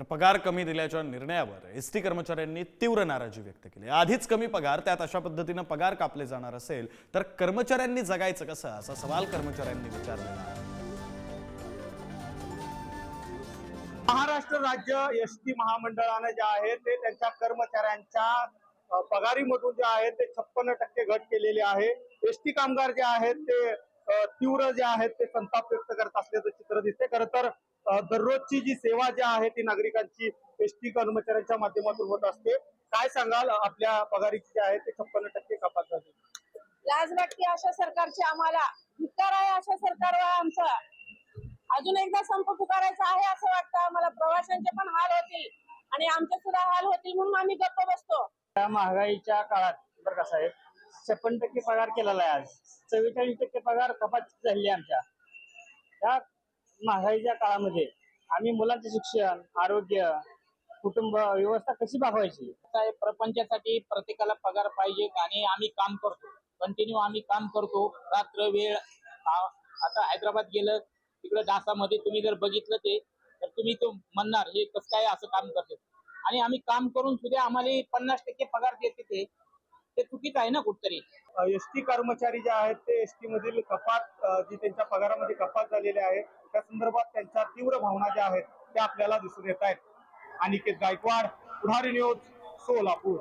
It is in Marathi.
तर पगार कमी दिल्याच्या निर्णयावर एसटी कर्मचाऱ्यांनी तीव्र नाराजी व्यक्त केली। आधीच कमी पगार, त्यात अशा पद्धतीने पगार कापले जाणार असेल तर कर्मचाऱ्यांनी जगायचं कसं, असा सवाल कर्मचाऱ्यांनी विचारलेला आहे। महाराष्ट्र राज्य एसटी महामंडळाने जे आहे ते त्यांच्या कर्मचाऱ्यांच्या पगारीमधून जे आहे ते 56% घट केलेली आहे। एसटी कामगार जे आहेत ते तीव्र जे आहेत ते संताप व्यक्त करत असल्याचं चित्र दिसते। खरं तर दररोजची जी सेवा जी आहे ती नागरिकांची एसटी कर्मचाऱ्यांच्या माध्यमातून होत असते। काय सांगाल, आपल्या पगारीची जे आहे ते 56% कपात झाली? लाज वाटते अशा सरकारची, आम्हाला धिक्कार आहे अशा सरकारवर आमचा। अजून एकदा संप पुकारायचा आहे असं वाटतं आम्हाला। प्रवाशांचे पण हाल होतील आणि आमचे सुद्धा हाल होतील म्हणून आम्ही गप्प बसतो। त्या महागाईच्या काळात बरं कसं आहे, 56% पगार केलेला आहे, आज 44% पगार कपात झाली आमच्या। त्या महागाईच्या काळामध्ये आम्ही मुलांचे शिक्षण, आरोग्य, कुटुंब व्यवस्था कशी भागवायची? प्रपंचासाठी प्रत्येकाला पगार पाहिजे आणि आम्ही काम करतो, कंटिन्यू आम्ही काम करतो, रात्र वेळ। आता हैदराबाद गेलं, तिकडे डासामध्ये तुम्ही जर बघितलं ते तर तुम्ही तो म्हणणार हे कसं काय असं काम करते। आणि आम्ही काम करून सुद्धा आम्हाला 50% पगार देते ते चुकीचं आहे ना कुठतरी। एसटी कर्मचारी जे आहेत ते एसटी मधील कपात जी त्यांच्या पगारामध्ये कपात झालेली आहे त्या संदर्भात त्यांच्या तीव्र भावना ज्या आहेत त्या आपल्याला दिसून येत आहेत। अनिकेत गायकवाड, पुढारी न्यूज, सोलापूर।